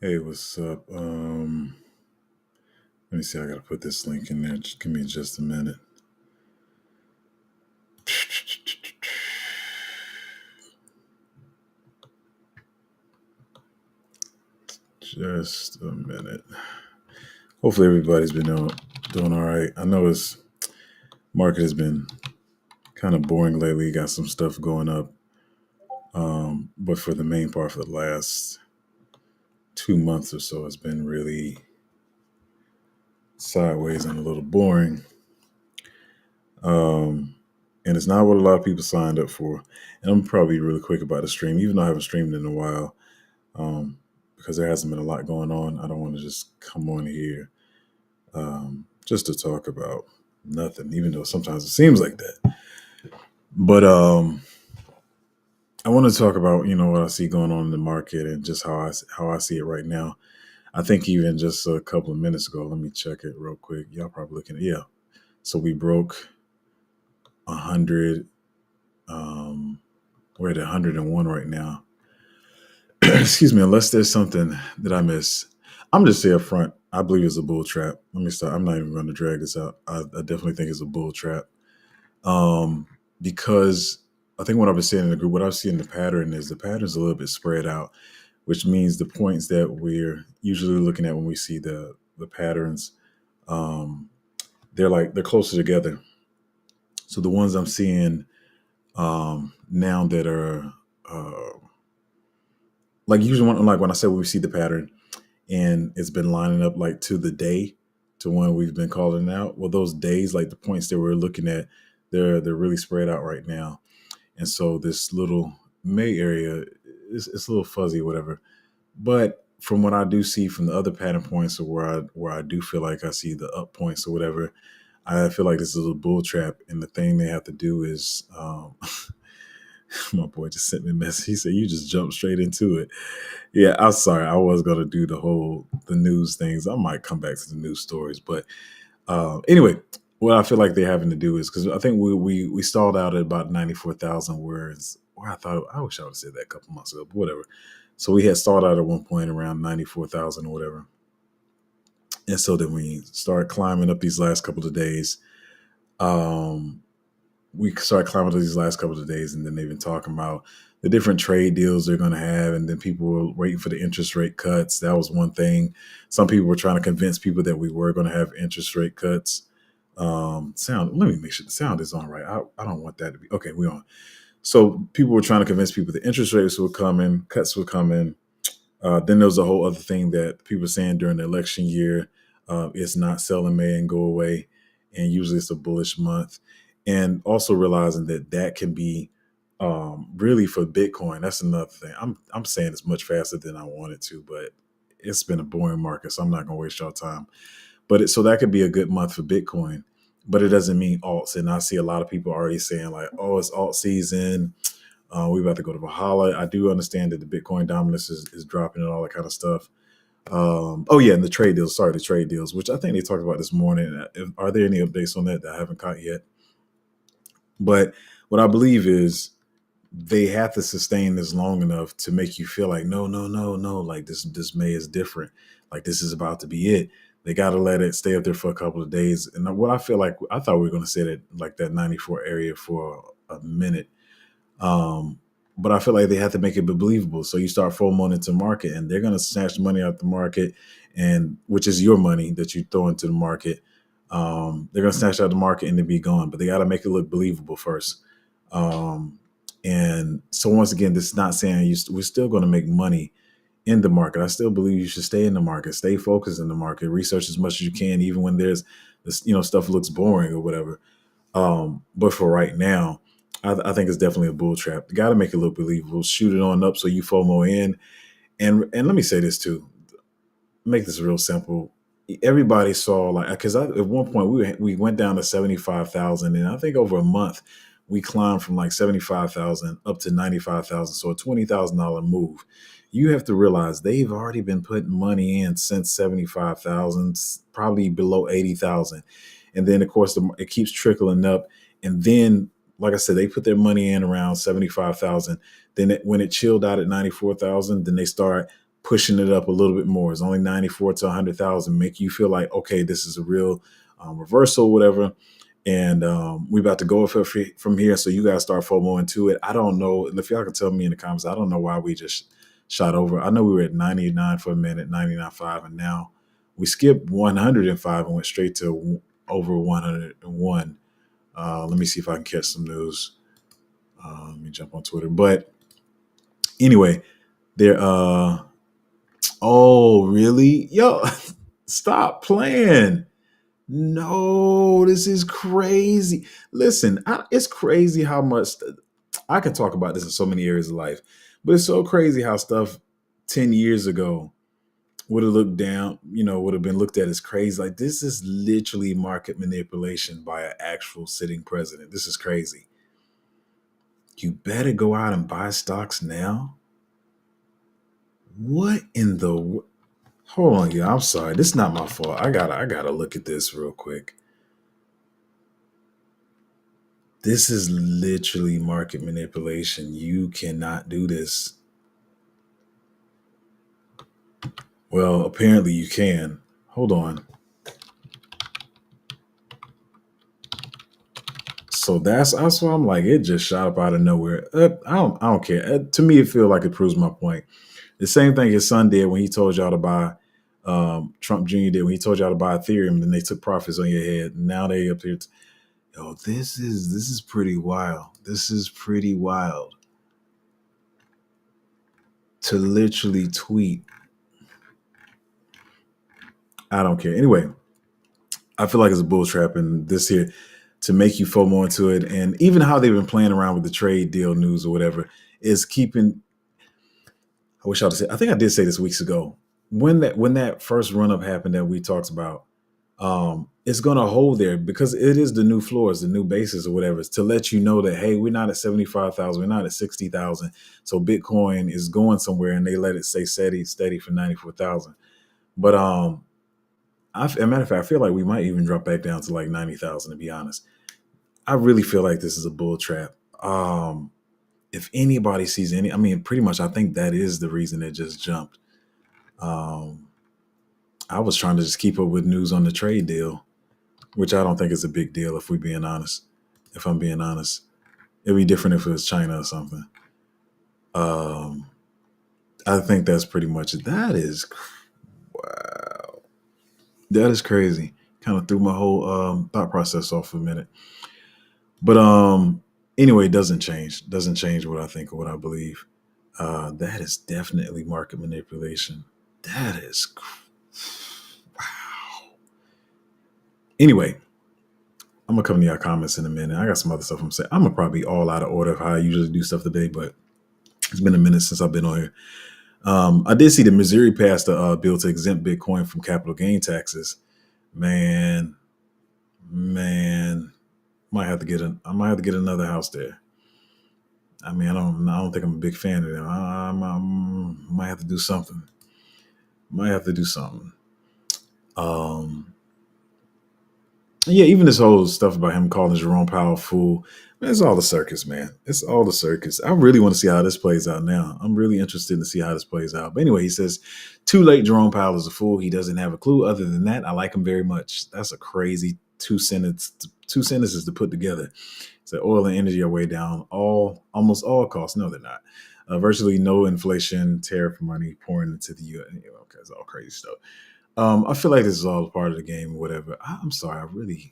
Hey, what's up? Let me see. I gotta put this link in there. Just give me just a minute. Just a minute. Hopefully, everybody's been doing all right. I know his market has been kind of boring lately. Got some stuff going up, but for the main part, for the last 2 months or so, it's been really sideways and a little boring. Um, and it's not what a lot of people signed up for. And I'm probably really quick about the stream, even though I haven't streamed in a while. Because there hasn't been a lot going on. I don't want to just come on here just to talk about nothing, even though sometimes it seems like that. But I want to talk about what I see going on in the market and just how I see it right now. I think even just a couple of minutes ago, let me check it real quick. Y'all probably looking at So we broke 100. We're at 101 right now. Excuse me, unless there's something that I miss. I'm just say up front, I believe it's a bull trap. Let me start. I'm not even going to drag this out. I definitely think it's a bull trap. Because I think what I've been saying in the group, what I've seen the pattern is the pattern's a little bit spread out, which means the points that we're usually looking at when we see the patterns, um, they're closer together. So the ones I'm seeing now that are like usually when I say when we see the pattern and it's been lining up like to the day to when we've been calling it out. Well, those days, like the points that we're looking at, they're really spread out right now. And so this little May area it's a little fuzzy, whatever. But from what I do see from the other pattern points, or where I do feel like I see the up points or whatever, I feel like this is a bull trap. And the thing they have to do is, my boy just sent me a message. He said, "You just jumped straight into it." Yeah, I'm sorry. I was gonna do the news things. I might come back to the news stories, but anyway, what I feel like they're having to do is because I think we stalled out at about 94,000 words. Where I wish I would have said that a couple months ago, but whatever. So we had stalled out at one point around 94,000 or whatever, and so then we started climbing up these last couple of days. Um, we started climbing up these last couple of days, and then they've been talking about the different trade deals they're going to have, and then people were waiting for the interest rate cuts. That was one thing. Some people were trying to convince people that we were going to have interest rate cuts. Sound. Let me make sure the sound is on right. I don't want that to be okay. We on. So people were trying to convince people the interest rates were coming, cuts were coming. Then there was a whole other thing that people were saying during the election year. It's not selling May and go away, and usually it's a bullish month. And also realizing that that can be really for Bitcoin. That's another thing. I'm saying it's much faster than I wanted to, but it's been a boring market, so I'm not going to waste your time. So that could be a good month for Bitcoin, but it doesn't mean alts. And I see a lot of people already saying like, "Oh, it's alt season. We about to go to Valhalla." I do understand that the Bitcoin dominance is dropping and all that kind of stuff. Oh yeah, and the trade deals. Sorry, the trade deals, which I think they talked about this morning. Are there any updates on that I haven't caught yet? But what I believe is they have to sustain this long enough to make you feel like no, no, no, no, like this May is different. Like this is about to be it. They got to let it stay up there for a couple of days. And what I feel like, I thought we were going to sit at like that 94 area for a minute. Um, but I feel like they have to make it believable. So you start FOMOing into market, and they're going to snatch money out the market, and which is your money that you throw into the market. They're going to snatch out the market and then be gone. But they got to make it look believable first. And so once again, this is not saying we're still going to make money in the market. I still believe you should stay in the market, stay focused in the market, research as much as you can, even when there's this, stuff looks boring or whatever. But for right now, I think it's definitely a bull trap. You got to make it look believable. Shoot it on up so you FOMO in. And let me say this too. Make this real simple. Everybody saw like because at one point we went down to 75,000, and I think over a month we climbed from like 75,000 up to 95,000. So a $20,000 move. You have to realize they've already been putting money in since 75,000, probably below 80,000, and then of course it keeps trickling up, and then like I said, they put their money in around 75,000. Then when it chilled out at 94,000, then they start pushing it up a little bit more. It's only 94 to 100,000. Make you feel like, okay, this is a real reversal, whatever. And we about to go from here. So you guys start FOMO into it. I don't know if y'all can tell me in the comments. I don't know why we just shot over. I know we were at 99 for a minute, 99.5, and now we skipped 105 and went straight to over 101. Let me see if I can catch some news. Let me jump on Twitter. But anyway, there. Oh, really? Yo, stop playing. No, this is crazy. Listen, it's crazy how much I can talk about this in so many areas of life, but it's so crazy how stuff 10 years ago would have looked down, would have been looked at as crazy. Like, this is literally market manipulation by an actual sitting president. This is crazy. You better go out and buy stocks now. What in the hold on, yeah, I'm sorry. This is not my fault. I gotta look at this real quick. This is literally market manipulation. You cannot do this. Well, apparently you can. Hold on. So that's why I'm like, it just shot up out of nowhere. I don't care. To me, it feels like it proves my point. The same thing his son did when he told y'all to buy. Trump Jr. did when he told y'all to buy Ethereum, and then they took profits on your head. Now they up here. Yo, this is pretty wild. This is pretty wild. To literally tweet. I don't care. Anyway, I feel like it's a bull trap, and this here to make you FOMO into it, and even how they've been playing around with the trade deal news or whatever is keeping. I wish I would say. I think I did say this weeks ago when that first run up happened that we talked about. It's going to hold there because it is the new floors, the new basis or whatever. It's to let you know that, hey, we're not at 75,000, we're not at 60,000. So Bitcoin is going somewhere, and they let it stay steady for 94,000. But as a matter of fact, I feel like we might even drop back down to like 90,000, to be honest. I really feel like this is a bull trap. If anybody sees pretty much, I think that is the reason it just jumped. I was trying to just keep up with news on the trade deal, which I don't think is a big deal if I'm being honest. It'd be different if it was China or something. I think that's pretty much it. That is wow. That is crazy. Kind of threw my whole thought process off for a minute. But anyway, it doesn't change. Doesn't change what I think or what I believe. That is definitely market manipulation. That is wow. Anyway, I'm gonna come to your comments in a minute. I got some other stuff I'm saying. I'm gonna probably be all out of order of how I usually do stuff today, but it's been a minute since I've been on here. I did see that Missouri passed a bill to exempt Bitcoin from capital gain taxes. Man, I might have to get another house there. I don't think I'm a big fan of them. I might have to do something. Yeah, even this whole stuff about him calling Jerome Powell a fool, man, it's all the circus, man. It's all the circus. I really want to see how this plays out now. I'm really interested to see how this plays out. But anyway, he says, too late, Jerome Powell is a fool. He doesn't have a clue. Other than that, I like him very much. That's a crazy two sentences to put together. So oil and energy are way down almost all costs. No, they're not. Virtually no inflation, tariff money pouring into the U.S. Okay, it's all crazy stuff. I feel like this is all part of the game or whatever. I'm sorry. I'm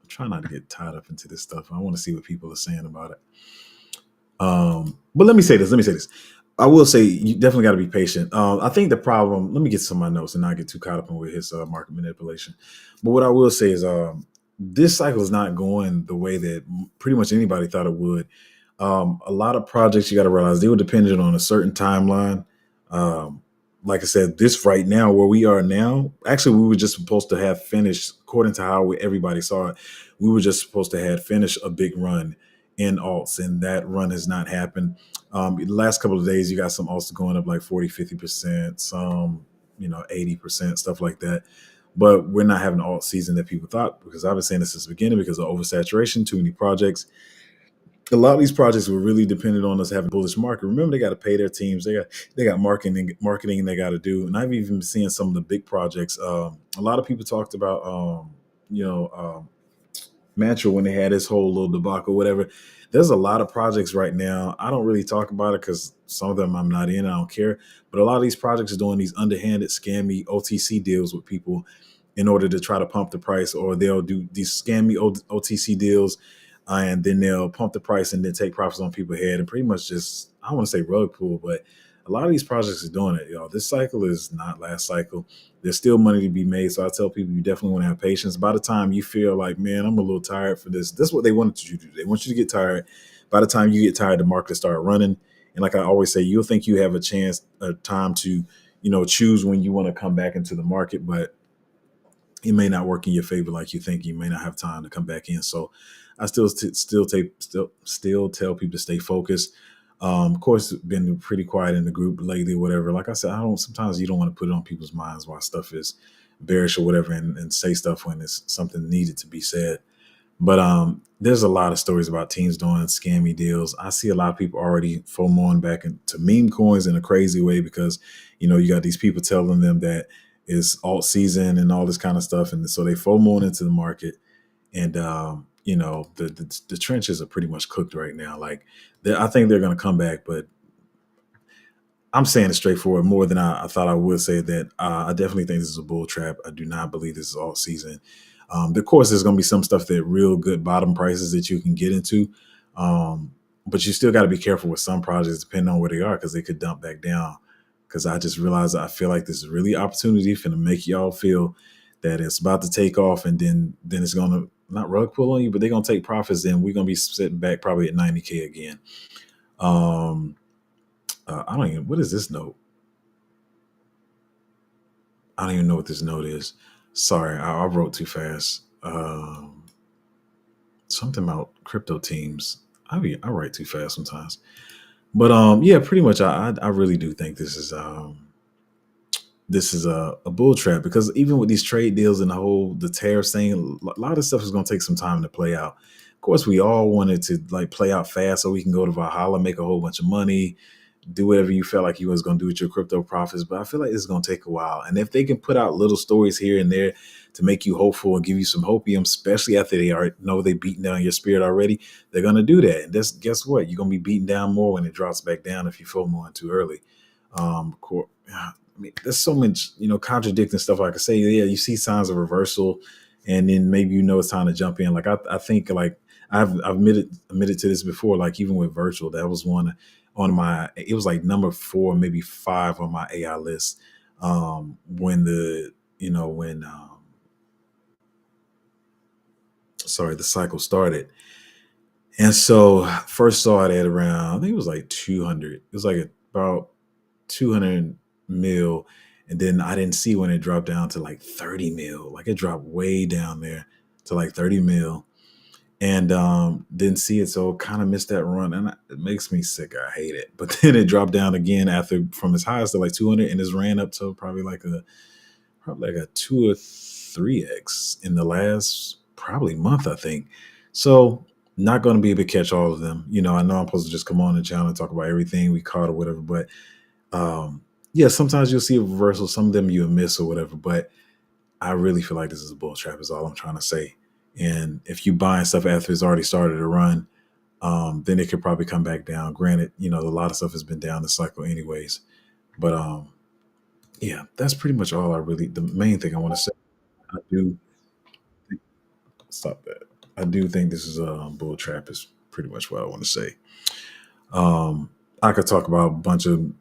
trying not to get tied up into this stuff. I want to see what people are saying about it. But let me say this. I will say you definitely got to be patient. I think the problem, let me get some of my notes and not get too caught up in with his market manipulation. But what I will say is this cycle is not going the way that pretty much anybody thought it would. A lot of projects, you got to realize they were dependent on a certain timeline. Like I said, this right now, where we are now, actually, we were just supposed to have finished, according to how everybody saw it, we were just supposed to have finished a big run in alts, and that run has not happened. The last couple of days, you got some alts going up like 40, 50%, some, 80%, stuff like that. But we're not having the alt season that people thought, because I've been saying this since the beginning because of oversaturation, too many projects. a lot of these projects were really dependent on us having a bullish market. Remember, they got to pay their teams. They got marketing they got to do. And I've even seen some of the big projects. A lot of people talked about you know Mantra when they had this whole little debacle, whatever. There's a lot of projects right now. I don't really talk about it because some of them I'm not in. I don't care. But a lot of these projects are doing these underhanded, scammy OTC deals with people in order to try to pump the price, or they'll do these scammy OTC deals, and then they'll pump the price and then take profits on people's head and pretty much just, I don't want to say rug pull, but a lot of these projects are doing it. Y'all, this cycle is not last cycle. There's still money to be made. So I tell people you definitely want to have patience. By the time you feel like, man, I'm a little tired for this, that's what they wanted you to do. They want you to get tired. By the time you get tired, the market start running. And like I always say, you'll think you have a chance, a time to, choose when you want to come back into the market, but it may not work in your favor like you think. You may not have time to come back in. So I still tell people to stay focused. Of course, been pretty quiet in the group lately, whatever. Like I said, I don't. Sometimes you don't want to put it on people's minds why stuff is bearish or whatever, and say stuff when it's something needed to be said. But there's a lot of stories about teams doing scammy deals. I see a lot of people already FOMOing back into meme coins in a crazy way because, you got these people telling them that it's alt season and all this kind of stuff. And so they FOMOing into the market. And, the trenches are pretty much cooked right now. Like, I think they're going to come back, but I'm saying it straightforward more than I thought I would say that I definitely think this is a bull trap. I do not believe this is all season. Of course, there's going to be some stuff that real good bottom prices that you can get into. But you still got to be careful with some projects depending on where they are because they could dump back down. Because I just realized I feel like this is really opportunity for to make y'all feel that it's about to take off and then it's going to not rug pull on you, but they're going to take profits. Then we're going to be sitting back probably at 90K again. I don't even, what is this note? I don't even know what this note is. Sorry, I wrote too fast. Something about crypto teams. I write too fast sometimes. But yeah, pretty much I really do think this is a bull trap because even with these trade deals and the tariffs thing, a lot of stuff is going to take some time to play out. Of course, we all wanted to like play out fast so we can go to Valhalla, make a whole bunch of money, do whatever you felt like you was going to do with your crypto profits. But I feel like it's going to take a while. And if they can put out little stories here and there to make you hopeful and give you some hopium, especially after they know they beaten down your spirit already, they're going to do that. And guess what? You're going to be beaten down more when it drops back down if you FOMO in too early. I mean, there's so much, contradicting stuff I could say. Yeah, you see signs of reversal, and then maybe it's time to jump in. Like I think like I've admitted to this before. Like even with virtual, that was one on my. It was like number 4, maybe 5 on my AI list. When the cycle started, and so first saw it at around, I think it was like 200. It was like about 200 mil. And then I didn't see when it dropped down to like 30 mil. Like it dropped way down there to like 30 mil. And didn't see it. So kind of missed that run. And it makes me sick. I hate it. But then it dropped down again from its highest to like 200 and it's ran up to probably like a 2 or 3x in the last probably month, I think. So not going to be able to catch all of them. I know I'm supposed to just come on the channel and talk about everything we caught or whatever, but yeah, sometimes you'll see a reversal. Some of them you'll miss or whatever, but I really feel like this is a bull trap is all I'm trying to say. And if you buying stuff after it's already started to run, then it could probably come back down. Granted, a lot of stuff has been down the cycle anyways, but yeah, that's pretty much all the main thing I want to say. I do stop that. I do think this is a bull trap is pretty much what I want to say. I could talk about a bunch of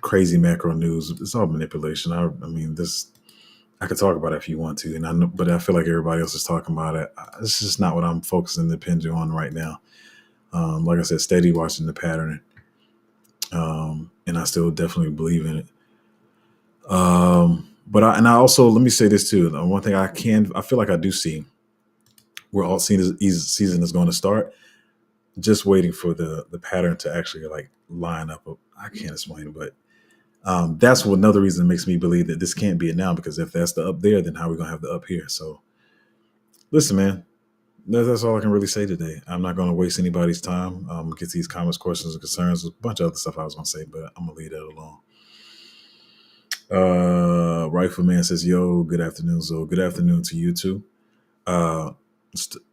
crazy macro news. It's all manipulation. I mean, this I could talk about it if you want to, and I know, but I feel like everybody else is talking about it. This is not what I'm focusing the pendulum on right now. Like I said, steady watching the pattern, and I still definitely believe in it. But I also let me say this too. One thing I feel like I do see where alt season is going to start. Just waiting for the pattern to actually like line up. I can't explain it, but that's another reason that makes me believe that this can't be it now, because if that's the up there, then how are we gonna have the up here? So listen, man, That's all I can really say today. I'm not going to waste anybody's time. Get these comments, questions, and concerns. There's a bunch of other stuff I was going to say, but I'm going to leave that alone. Rifleman says, "Yo, good afternoon, Zo. Good afternoon to you too." Uh,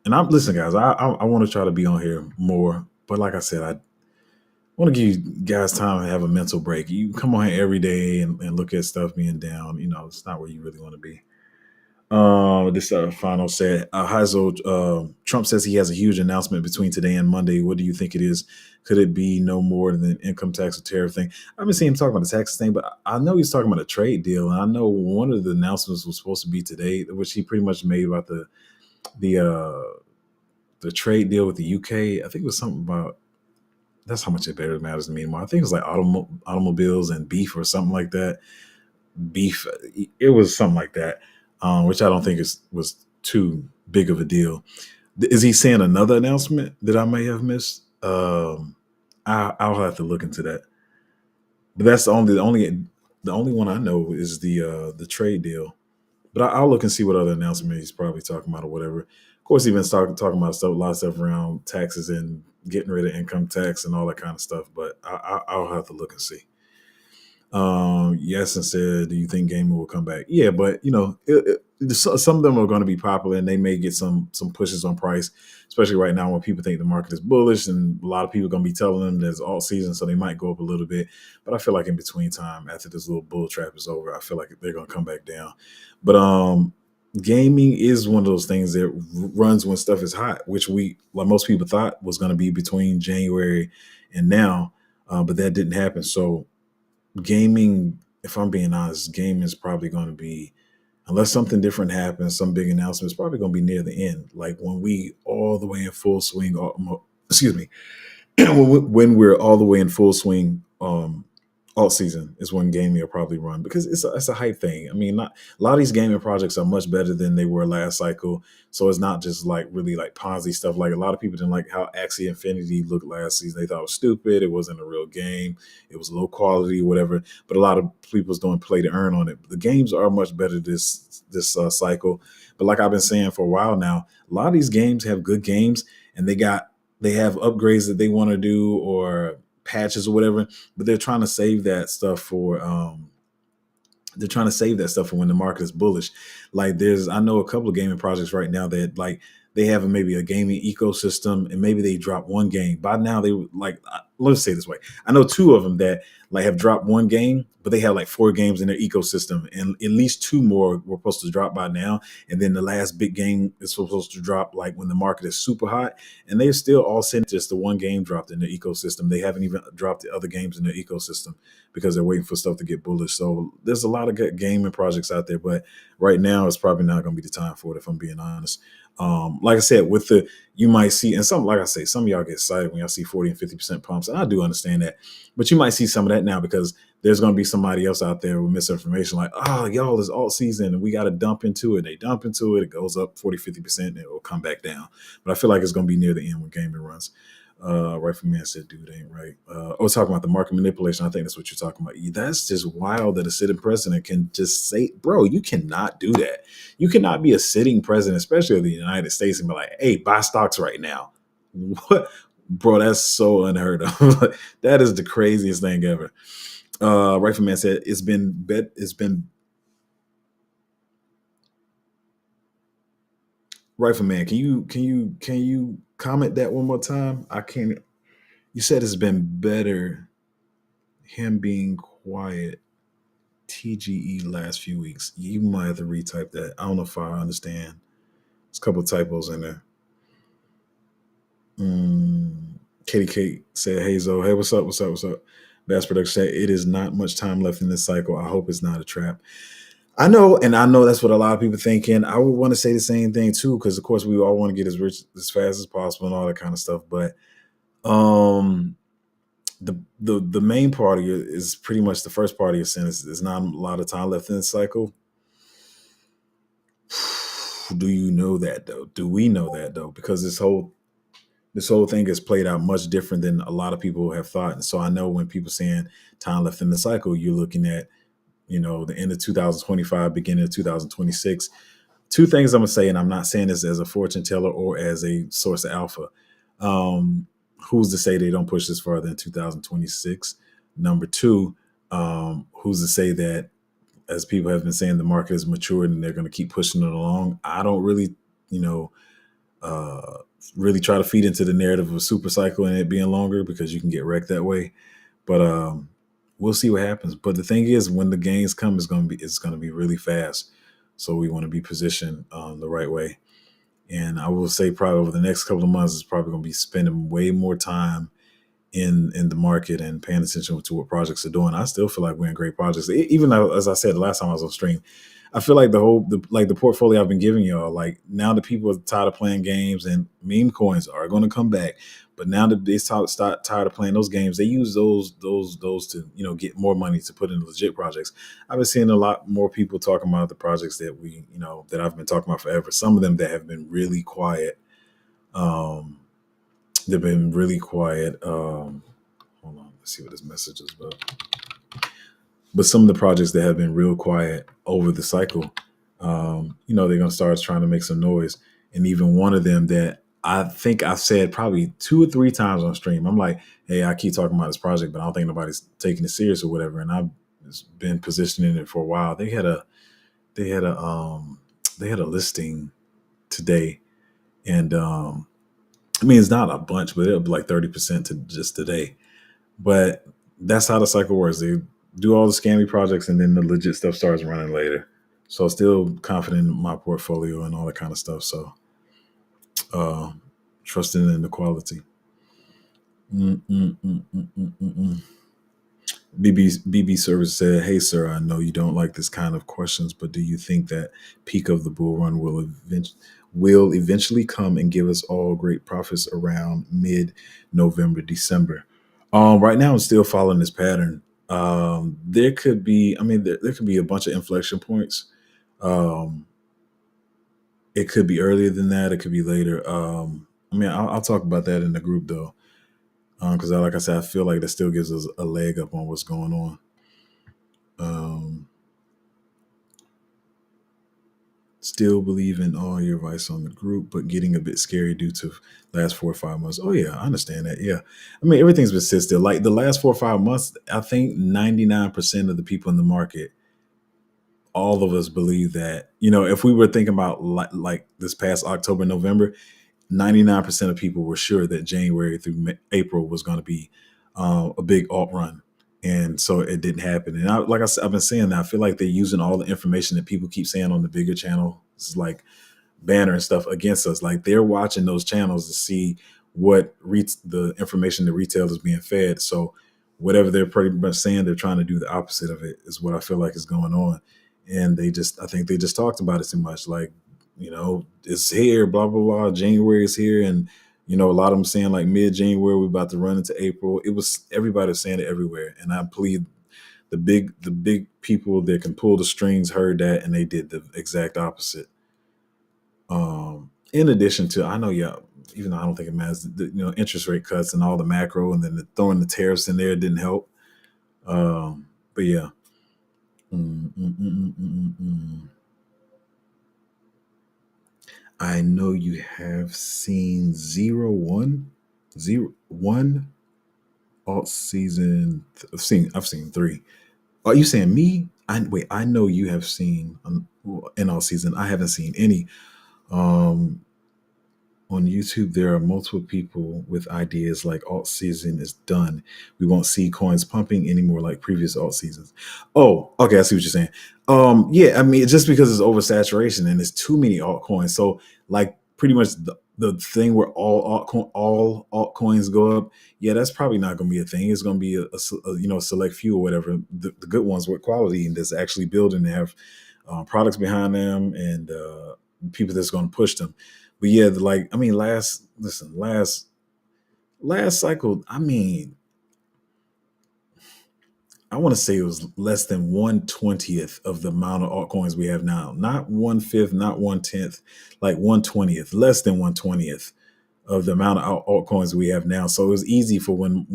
and I'm listen, guys. I want to try to be on here more, but like I said, I want to give you guys time to have a mental break. You come on here every day and look at stuff being down. It's not where you really want to be. This final said, Heizel, Trump says he has a huge announcement between today and Monday. What do you think it is? Could it be no more than an income tax or tariff thing? I've been seeing him talking about the tax thing, but I know he's talking about a trade deal. And I know one of the announcements was supposed to be today, which he pretty much made about the the trade deal with the UK. I think it was something about that's how much it better matters to me anymore. I think it was like automobiles and beef or something like that. Beef, it was something like that, which I don't think was too big of a deal. Is he saying another announcement that I may have missed? I'll have to look into that. But that's the only one I know is the trade deal. But I'll look and see what other announcement he's probably talking about or whatever. Of course, he's been talking about stuff, a lot of stuff around taxes and getting rid of income tax and all that kind of stuff. But I'll have to look and see. Yes, and said, "Do you think gaming will come back?" Yeah, but some of them are going to be popular, and they may get some pushes on price, especially right now when people think the market is bullish, and a lot of people are going to be telling them there's all season, so they might go up a little bit. But I feel like in between time, after this little bull trap is over, I feel like they're going to come back down. But gaming is one of those things that runs when stuff is hot, which like most people thought was going to be between January and now, but that didn't happen. So gaming, if I'm being honest, gaming is probably going to be, unless something different happens, some big announcement, it's probably going to be near the end. Like when we all the way in full swing, excuse me, when we're all the way in full swing, alt season is when gaming will probably run because it's a hype thing. I mean, not a lot of these gaming projects are much better than they were last cycle. So it's not just like really like Ponzi stuff. Like a lot of people didn't like how Axie Infinity looked last season. They thought it was stupid. It wasn't a real game. It was low quality, whatever. But a lot of people's doing play to earn on it. The games are much better this cycle. But like I've been saying for a while now, a lot of these games have good games, and they have upgrades that they want to do or patches or whatever, but they're trying to save that stuff for when the market is bullish. Like I know a couple of gaming projects right now that like they have maybe a gaming ecosystem and maybe they drop one game. By now they like, let's say it this way. I know two of them that like have dropped one game, but they have like 4 games in their ecosystem, and at least 2 more were supposed to drop by now. And then the last big game is supposed to drop like when the market is super hot, and they're still all sitting just the one game dropped in their ecosystem. They haven't even dropped the other games in their ecosystem because they're waiting for stuff to get bullish. So there's a lot of good gaming projects out there, but right now it's probably not going to be the time for it, if I'm being honest. Like I said, you might see, and some, like I say, some of y'all get excited when y'all see 40 and 50% pumps, and I do understand that, but you might see some of that now because there's going to be somebody else out there with misinformation like, oh, y'all, is alt season and we got to dump into it. They dump into it, it goes up 40, 50%, and it will come back down. But I feel like it's going to be near the end when gaming runs. Right from man said, dude, ain't right. Talking about the market manipulation. I think that's what you're talking about. That's just wild that a sitting president can just say, bro, you cannot do that. You cannot be a sitting president, especially of the United States, and be like, hey, buy stocks right now. What? Bro, that's so unheard of. That is the craziest thing ever. Rightful man said it's been Rightful man. Can you comment that one more time? I can't. You said it's been better him being quiet. TGE last few weeks. You might have to retype that. I don't know if I understand. There's a couple of typos in there. Katie Kate said, "Hey Zo, hey, what's up? What's up? What's up?" Bass Production said, "It is not much time left in this cycle. I hope it's not a trap." I know, and I know that's what a lot of people thinking. I would want to say the same thing too, because of course we all want to get as rich as fast as possible and all that kind of stuff. But the main part of it is pretty much the first part of your sentence. There's not a lot of time left in this cycle. Do you know that though? Do we know that though? Because this whole thing is played out much different than a lot of people have thought. And so I know when people saying time left in the cycle, you're looking at, the end of 2025, beginning of 2026 two things I'm gonna say, and I'm not saying this as a fortune teller or as a source of alpha. Um, who's to say they don't push this further in 2026? Number two, who's to say that, as people have been saying, the market is matured and they're going to keep pushing it along? I don't really, you know, uh, really try to feed into the narrative of a super cycle and it being longer, because you can get wrecked that way. But we'll see what happens. But the thing is, when the gains come, it's going to be really fast. So we want to be positioned the right way. And I will say, probably over the next couple of months, it's probably going to be spending way more time in the market and paying attention to what projects are doing. I still feel like we're in great projects. Even though, as I said the last time I was on stream, I feel like the portfolio I've been giving y'all, like, now the people are tired of playing games, and meme coins are going to come back. But now that they start tired of playing those games, they use those to, get more money to put in legit projects. I've been seeing a lot more people talking about the projects that I've been talking about forever. Some of them that have been really quiet. Um, they've been really quiet. Hold on, let's see what this message is about. But some of the projects that have been real quiet over the cycle, they're going to start trying to make some noise. And even one of them that I think I've said probably 2 or 3 times on stream, I'm like, hey, I keep talking about this project, but I don't think nobody's taking it serious or whatever. And I've been positioning it for a while. They had a listing today, and it's not a bunch, but it'll be like 30% to just today. But that's how the cycle works. They do all the scammy projects, and then the legit stuff starts running later. So still confident in my portfolio and all that kind of stuff. So trusting in the quality. Mm, mm, mm, mm, mm, mm, mm. BB Service said, "Hey sir, I know you don't like this kind of questions, but do you think that peak of the bull run will eventually come and give us all great profits around mid-November, December?" Right now, I'm still following this pattern. There could be, there could be a bunch of inflection points. Um, it could be earlier than that. It could be later. I'll talk about that in the group though, because like I said, I feel like that still gives us a leg up on what's going on. Still believe in all your advice on the group, but getting a bit scary due to last 4 or 5 months. Oh yeah, I understand that. Yeah, everything's been sit still. Like the last 4 or 5 months, I think 99% of the people in the market, all of us believe that. If we were thinking about like this past October, November, 99% of people were sure that January through April was going to be a big alt run. And so it didn't happen. And like I said, I've been saying that I feel like they're using all the information that people keep saying on the bigger channel, it's like Banner and stuff, against us. Like they're watching those channels to see what the information the retail is being fed. So whatever they're pretty much saying, they're trying to do the opposite of it, is what I feel like is going on. And I think they just talked about it too much. Like, it's here, blah, blah, blah. January is here. And, a lot of them saying like mid-January, we're about to run into April. Everybody was saying it everywhere. And I plead the big people that can pull the strings heard that, and they did the exact opposite. In addition to, I know, yeah, even though I don't think it matters, interest rate cuts and all the macro, and then throwing the tariffs in there didn't help. But yeah. I know you have seen 01 alt season. I've seen 3. Are you saying me? I know you have seen in all season. I haven't seen any. On YouTube, there are multiple people with ideas like alt season is done. We won't see coins pumping anymore like previous alt seasons. Oh, okay, I see what you're saying. Yeah, just because it's oversaturation and there's too many altcoins. So like pretty much the thing where all altcoins go up, yeah, that's probably not going to be a thing. It's going to be a select few or whatever, the good ones with quality and that's actually building, and have products behind them, and people that's going to push them. But yeah, last cycle, I want to say it was less than 1/20th of the amount of altcoins we have now. Not 1/5, not 1/10, like 1/20th, less than 1/20th of the amount of altcoins we have now. So it was easy for when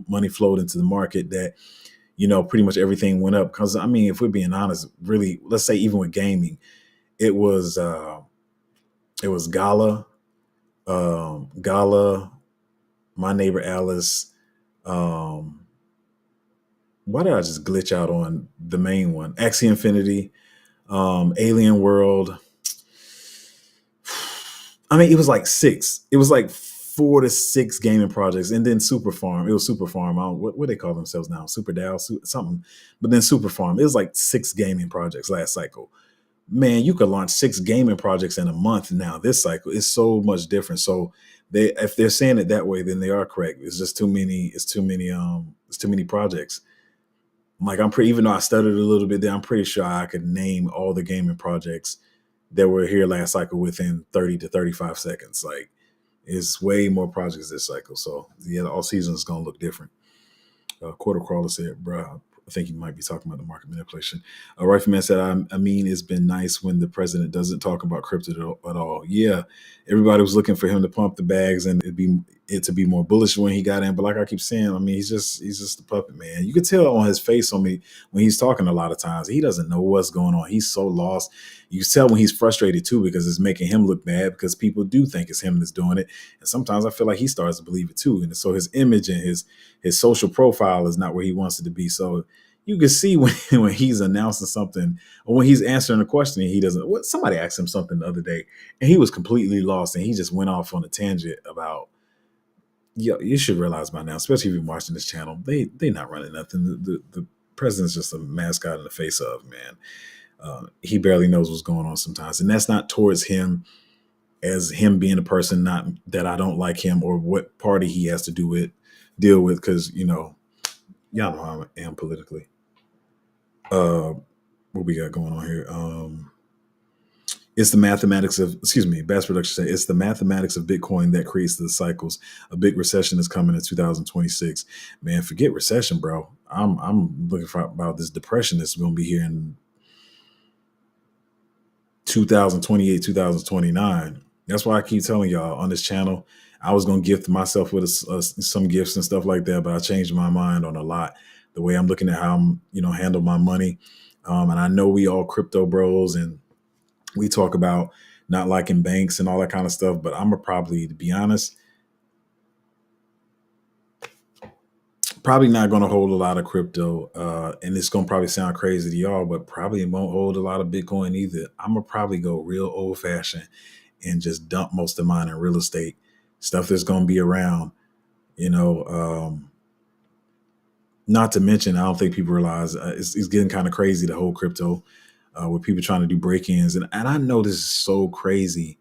money flowed into the market that, pretty much everything went up. Because if we're being honest, really, let's say even with gaming, It was Gala, Gala, My Neighbor Alice. Um, why did I just glitch out on the main one? Axie Infinity, Alien World. I mean, it was like six. It was like 4 to 6 gaming projects, and then Super Farm. It was Super Farm. I don't, what they call themselves now? Super DAO, something. But then Super Farm. It was like 6 gaming projects last cycle. Man, you could launch 6 gaming projects in a month now. This cycle is so much different. So if they're saying it that way, then they are correct. It's just too many. It's too many. It's too many projects. Like I'm pretty. Even though I stuttered a little bit there, I'm pretty sure I could name all the gaming projects that were here last cycle within 30 to 35 seconds. Like it's way more projects this cycle. So yeah, the all season is gonna look different. Quarter crawler said, "Bro, I think you might be talking about the market manipulation." Rifleman said, I mean, it's been nice when the president doesn't talk about crypto at all. Yeah, everybody was looking for him to pump the bags and it to be more bullish when he got in. But like I keep saying, I mean, he's just a puppet, man. You could tell on his face on me when he's talking a lot of times. He doesn't know what's going on. He's so lost. You can tell when he's frustrated too because it's making him look bad because people do think it's him that's doing it. And sometimes I feel like he starts to believe it too. And so his image and his social profile is not where he wants it to be. So you can see when, when he's announcing something or when he's answering a question and he doesn't. What somebody asked him something the other day and he was completely lost and he just went off on a tangent about. Yeah, you should realize by now, especially if you're watching this channel, they not running nothing. The president's just a mascot in the face of man. He barely knows what's going on sometimes, and that's not towards him as him being a person not that I don't like him or what party he has to deal with because y'all know how I am politically. What we got going on here? It's the mathematics of, excuse me, Bass Production say it's the mathematics of Bitcoin that creates the cycles. A big recession is coming in 2026. Man, forget recession, bro. I'm looking for about this depression that's going to be here in 2028, 2029. That's why I keep telling y'all on this channel, I was going to gift myself with some gifts and stuff like that, but I changed my mind on a lot. The way I'm looking at how I'm, handle my money. And I know we all crypto bros and we talk about not liking banks and all that kind of stuff, but I'm probably, to be honest, probably not going to hold a lot of crypto. And it's going to probably sound crazy to y'all, but probably won't hold a lot of Bitcoin either. I'm going to probably go real old fashioned and just dump most of mine in real estate, stuff that's going to be around, not to mention, I don't think people realize it's getting kind of crazy, the whole crypto, with people trying to do break-ins. And I know this is so crazy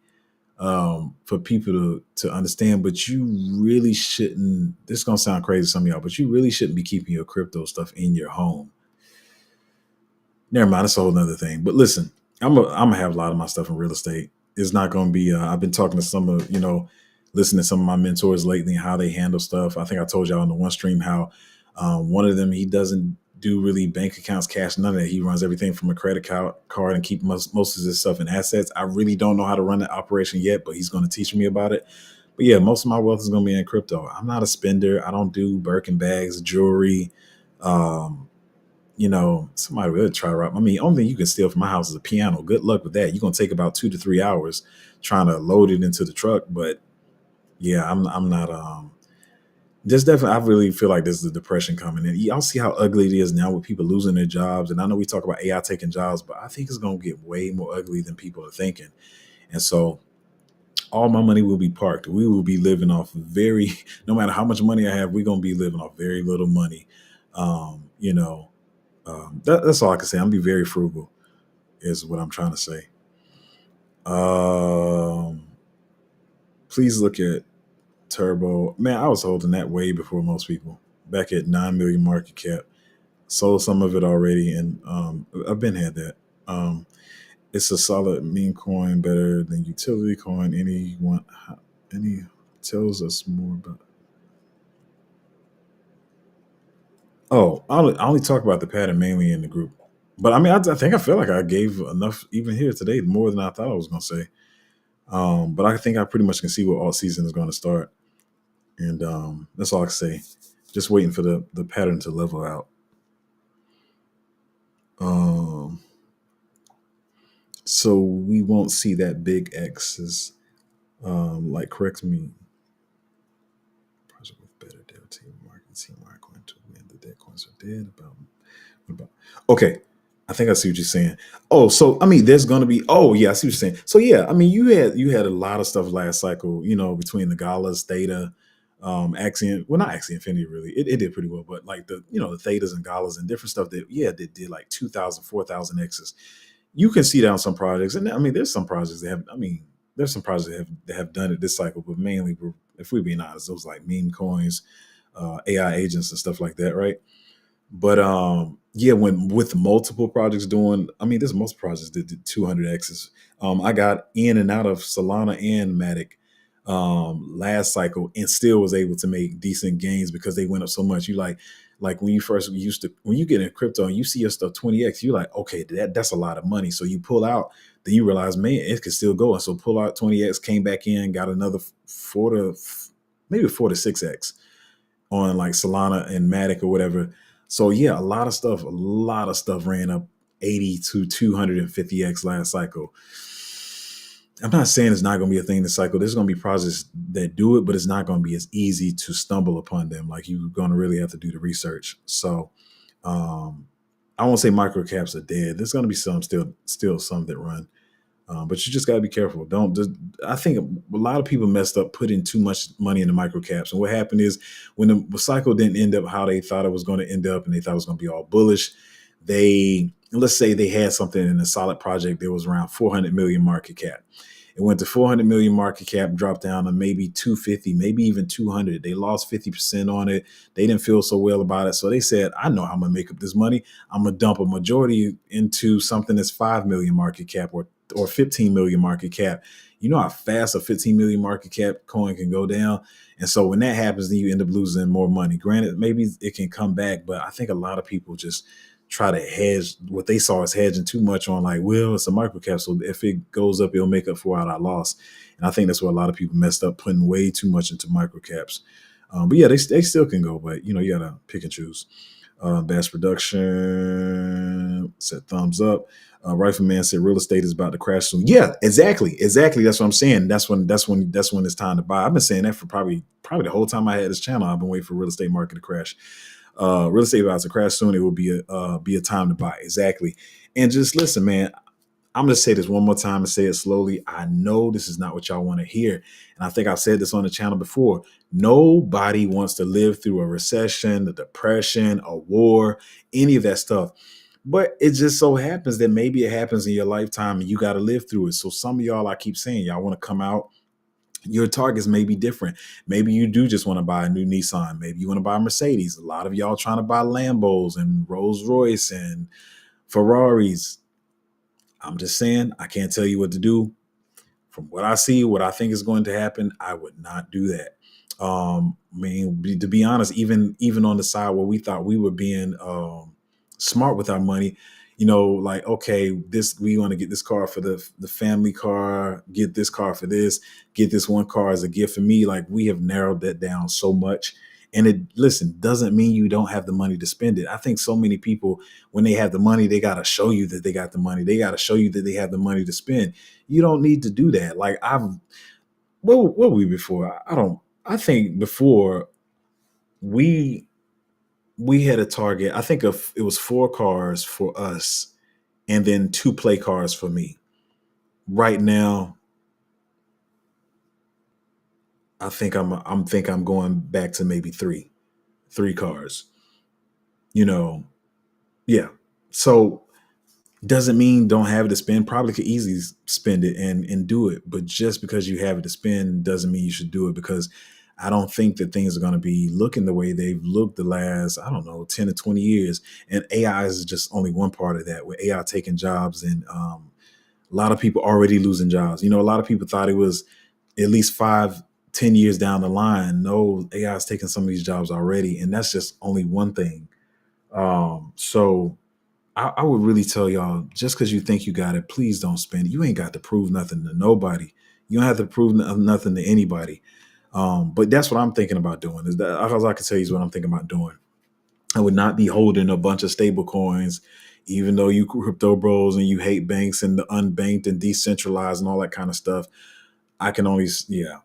for people to understand, but you really shouldn't. This is gonna sound crazy to some of y'all, but you really shouldn't be keeping your crypto stuff in your home. Never mind, it's a whole nother thing. But listen, I'm gonna have a lot of my stuff in real estate. It's not gonna be. I've been talking to some of listening to some of my mentors lately and how they handle stuff. I think I told y'all in the one stream how one of them, he doesn't do really bank accounts, cash, none of that. He runs everything from a credit card and keep most of his stuff in assets. I really don't know how to run that operation yet, but he's going to teach me about it. But yeah, most of my wealth is going to be in crypto. I'm not a spender. I don't do Birkin bags, jewelry. Um, somebody will try to rob. I mean, only thing you can steal from my house is a piano. Good luck with that. You're going to take about 2 to 3 hours trying to load it into the truck. But yeah, I'm not. There's definitely, I really feel like there's a depression coming in. Y'all see how ugly it is now with people losing their jobs. And I know we talk about AI taking jobs, but I think it's going to get way more ugly than people are thinking. And so all my money will be parked. We will be living off no matter how much money I have, we're going to be living off very little money. That's all I can say. I'm be very frugal is what I'm trying to say. Please look at Turbo. Man, I was holding that way before most people. Back at 9 million market cap. Sold some of it already, and I've been had that. It's a solid meme coin, better than utility coin. Any tells us more about. Oh, I only talk about the pattern mainly in the group, but I mean, I think I feel like I gave enough even here today, more than I thought I was going to say. But I think I pretty much can see what all season is going to start, and that's all I can say. Just waiting for the pattern to level out. So we won't see that big X's. Like correct me, project with better dev team marketing team are going to win. The dead coins are dead. About okay. I think I see what you're saying. Oh, so I mean, there's gonna be. Oh, yeah, I see what you're saying. So yeah, I mean, you had a lot of stuff last cycle. Between the Galas, Theta, Axie, well, not Axie Infinity, really. It did pretty well, but like the Thetas and Galas and different stuff that that did like 2,000, 4,000 X's. You can see that on some projects, and I mean, there's some projects that have. I mean, there's some projects that have done it this cycle, but mainly, if we're being honest, those like meme coins, AI agents, and stuff like that, right? But yeah, when with multiple projects doing, I mean, there's multiple projects that did 200x's. I got in and out of Solana and Matic last cycle, and still was able to make decent gains because they went up so much. You like when you first used to when you get in crypto and you see your stuff 20x, you're like, okay, that's a lot of money. So you pull out, then you realize, man, it could still go. And so pull out 20x, came back in, got another four to maybe 4 to 6x on like Solana and Matic or whatever. So yeah, a lot of stuff ran up 80 to 250x last cycle. I'm not saying it's not going to be a thing this cycle. There's going to be projects that do it, but it's not going to be as easy to stumble upon them. Like you're going to really have to do the research. So I won't say micro caps are dead. There's going to be still some that run. But you just got to be careful. Don't just. I think a lot of people messed up putting too much money into microcaps. And what happened is when the cycle didn't end up how they thought it was going to end up, and they thought it was going to be all bullish, let's say they had something in a solid project that was around 400 million market cap. It went to 400 million market cap, dropped down to maybe 250, maybe even 200. They lost 50% on it. They didn't feel so well about it. So they said, I know how I'm going to make up this money. I'm going to dump a majority into something that's 5 million market cap or 15 million market cap. You know how fast a 15 million market cap coin can go down. And so when that happens, then you end up losing more money. Granted, maybe it can come back, but I think a lot of people just try to hedge what they saw as hedging too much on like, well, it's a microcap. So if it goes up, it'll make up for what I lost. And I think that's where a lot of people messed up, putting way too much into microcaps. But yeah, they still can go, but you got to pick and choose. Bass production said thumbs up. Rifleman said real estate is about to crash soon. Yeah, exactly. That's what I'm saying. That's when it's time to buy. I've been saying that for probably the whole time I had this channel. I've been waiting for real estate market to crash. Real estate about to crash soon. It will be a time to buy. Exactly. And just listen, man. I'm going to say this one more time and say it slowly. I know this is not what y'all want to hear. And I think I've said this on the channel before. Nobody wants to live through a recession, a depression, a war, any of that stuff. But it just so happens that maybe it happens in your lifetime and you got to live through it. So some of y'all, I keep saying, y'all want to come out. Your targets may be different. Maybe you do just want to buy a new Nissan. Maybe you want to buy a Mercedes. A lot of y'all trying to buy Lambos and Rolls Royce and Ferraris. I'm just saying, I can't tell you what to do. From what I see, what I think is going to happen, I would not do that. I mean, to be honest, even on the side where we thought we were being smart with our money, like, okay, we want to get this car for the family car, get this car for this, get this one car as a gift for me. Like, we have narrowed that down so much. And doesn't mean you don't have the money to spend it. I think so many people, when they have the money, they got to show you that they got the money. They got to show you that they have the money to spend. You don't need to do that. Like what were we before? I think before we had a target. I think it was 4 cars for us and then 2 play cars for me. Right now, I think I'm going back to maybe 3 cars. Yeah. So doesn't mean don't have it to spend. Probably could easily spend it and do it. But just because you have it to spend doesn't mean you should do it, because I don't think that things are going to be looking the way they've looked the last, 10 to 20 years. And AI is just only one part of that, with AI taking jobs and a lot of people already losing jobs. A lot of people thought it was at least 5-10 years down the line. No, AI is taking some of these jobs already. And that's just only one thing. So I would really tell y'all, just because you think you got it, please don't spend it. You ain't got to prove nothing to nobody. You don't have to prove nothing to anybody. But that's what I'm thinking about doing. All I can tell you is what I'm thinking about doing. I would not be holding a bunch of stable coins, even though you crypto bros and you hate banks and the unbanked and decentralized and all that kind of stuff, I can only, yeah,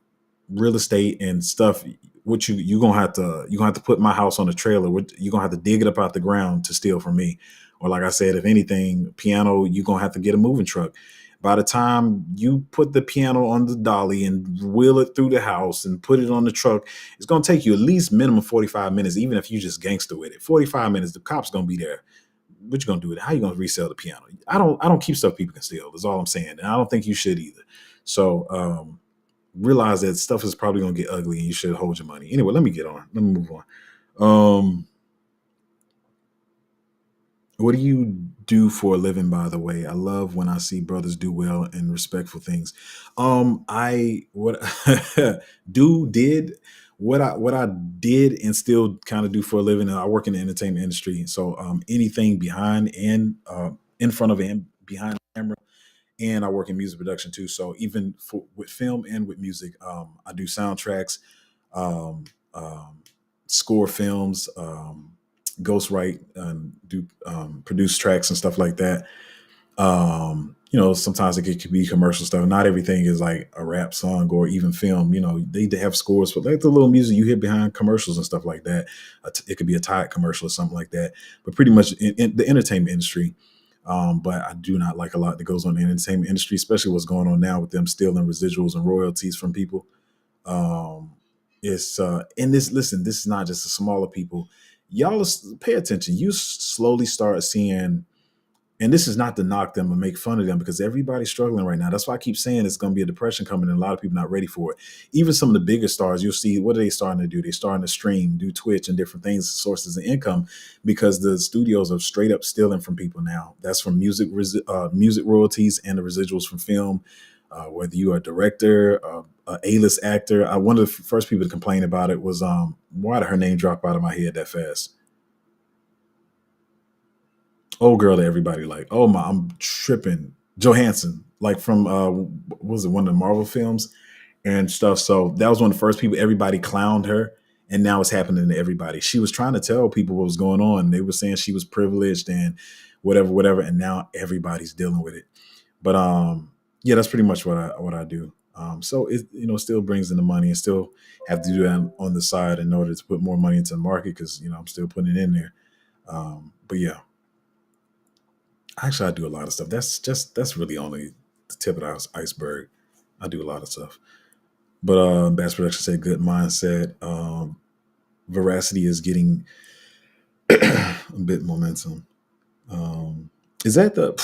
real estate and stuff. What you gonna have to put my house on a trailer. You gonna have to dig it up out the ground to steal from me. Or like I said, if anything, piano, you gonna have to get a moving truck. By the time you put the piano on the dolly and wheel it through the house and put it on the truck, it's gonna take you at least minimum 45 minutes, even if you just gangster with it. 45 minutes, the cops gonna be there. What you gonna do with it? How you gonna resell the piano? I don't keep stuff people can steal. That's all I'm saying. And I don't think you should either. So realize that stuff is probably gonna get ugly and you should hold your money. Anyway, let me get on. Let me move on. Um, what do you do for a living, by the way? I love when I see brothers do well and respectful things. I what did what I did and still kind of do for a living. I work in the entertainment industry, so anything behind and in front of and behind the camera, and I work in music production too. So even with film and with music, I do soundtracks, um, um, score films, ghostwrite, and do produce tracks and stuff like that. Sometimes it could be commercial stuff. Not everything is like a rap song or even film. They have scores for like the little music you hear behind commercials and stuff like that. It could be a Tide commercial or something like that. But pretty much in the entertainment industry. But I do not like a lot that goes on in the entertainment industry, especially what's going on now with them stealing residuals and royalties from people. Um, it's and this listen, this is not just the smaller people. Y'all pay attention. You slowly start seeing, and this is not to knock them or make fun of them because everybody's struggling right now. That's why I keep saying it's going to be a depression coming, and a lot of people not ready for it. Even some of the bigger stars, you'll see what are they starting to do? They're starting to stream, do Twitch and different things, sources of income, because the studios are straight up stealing from people now. That's from music royalties and the residuals from film. Whether you are a director, a A-list actor, one of the first people to complain about it was why did her name drop out of my head that fast? Old girl that everybody like. Oh my, I'm tripping. Johansson, like from what was it, one of the Marvel films and stuff. So that was one of the first people everybody clowned her, and now it's happening to everybody. She was trying to tell people what was going on. They were saying she was privileged and whatever, whatever, and now everybody's dealing with it. But yeah, that's pretty much what I do. So it still brings in the money and still have to do that on the side in order to put more money into the market because I'm still putting it in there. But yeah, actually, I do a lot of stuff. That's really only the tip of the iceberg. I do a lot of stuff. But Bass Production said good mindset. Veracity is getting a bit momentum. Is that the?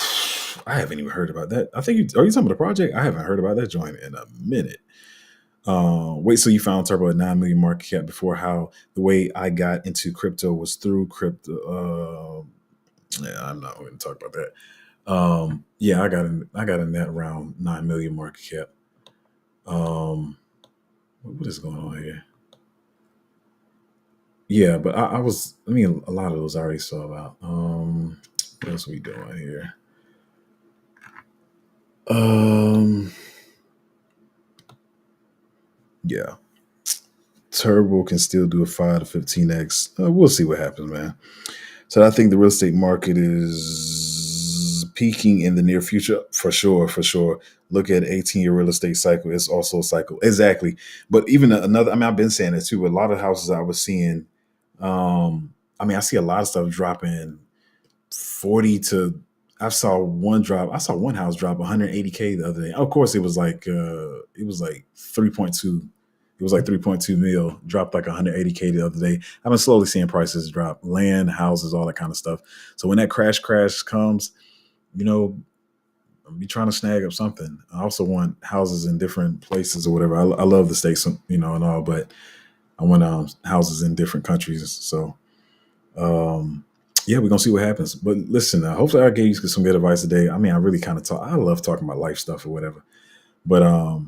I haven't even heard about that. I think are you talking about the project? I haven't heard about that joint in a minute. Wait, so you found Turbo at 9 million market cap before? How the way I got into crypto was through crypto. Yeah, I'm not going to talk about that. Yeah, I got in that around 9 million market cap. What is going on here? Yeah, but a lot of those I already saw about. What else are we doing here? Um, yeah, Turbo can still do a 5 to 15x. We'll see what happens, man. So I think the real estate market is peaking in the near future for sure, for sure. Look at 18-year real estate cycle. It's also a cycle. Exactly. But even another, I've been saying it too, but a lot of houses I was seeing, I see a lot of stuff dropping 40 to, I saw one house drop 180K the other day. Of course, it was like 3.2. It was like 3.2 mil, dropped like 180K the other day. I've been slowly seeing prices drop, land, houses, all that kind of stuff. So when that crash comes, you know, I'll be trying to snag up something. I also want houses in different places or whatever. I love the states, and all, but I want houses in different countries. So, um, yeah, we're gonna see what happens. But listen, hopefully I gave you some good advice today. I really kind of talk. I love talking about life stuff or whatever, but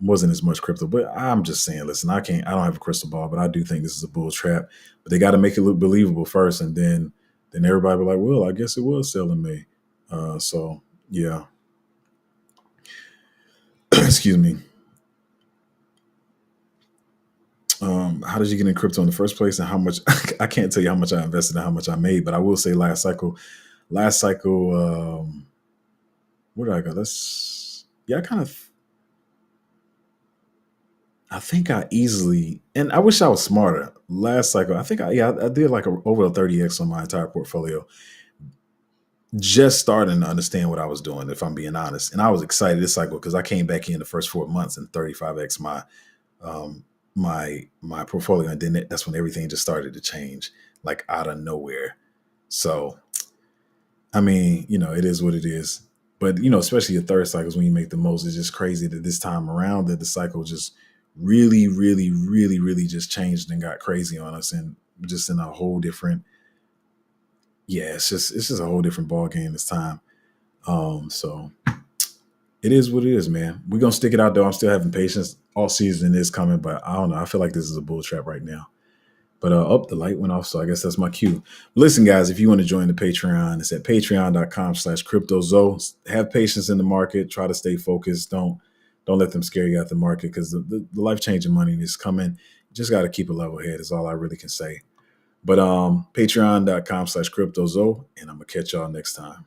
wasn't as much crypto. But I'm just saying, listen, I don't have a crystal ball, but I do think this is a bull trap. But they got to make it look believable first, and then everybody be like, well, I guess it was selling me. So yeah, excuse me. How did you get in crypto in the first place, and how much? I can't tell you how much I invested and how much I made, but I will say last cycle, Last cycle, where did I go? Let's yeah, I think I easily, and I wish I was smarter. Last cycle, I think I did like over a 30x on my entire portfolio. Just starting to understand what I was doing, if I'm being honest. And I was excited this cycle because I came back in the first 4 months and 35x um my portfolio, and then that's when everything just started to change like out of nowhere. So I mean, it is what it is. But especially your third cycles when you make the most, it's just crazy that this time around that the cycle just really, really, really, really just changed and got crazy on us, and just in a whole different, yeah, it's just a whole different ball game this time. So it is what it is, man. We're gonna stick it out though. I'm still having patience. All season is coming, but I don't know. I feel like this is a bull trap right now. But the light went off, so I guess that's my cue. Listen, guys, if you want to join the Patreon, it's at patreon.com/cryptozo. Have patience in the market. Try to stay focused. Don't let them scare you out the market, because the life-changing money is coming. You just got to keep a level head is all I really can say. But patreon.com/cryptozo, and I'm gonna catch y'all next time.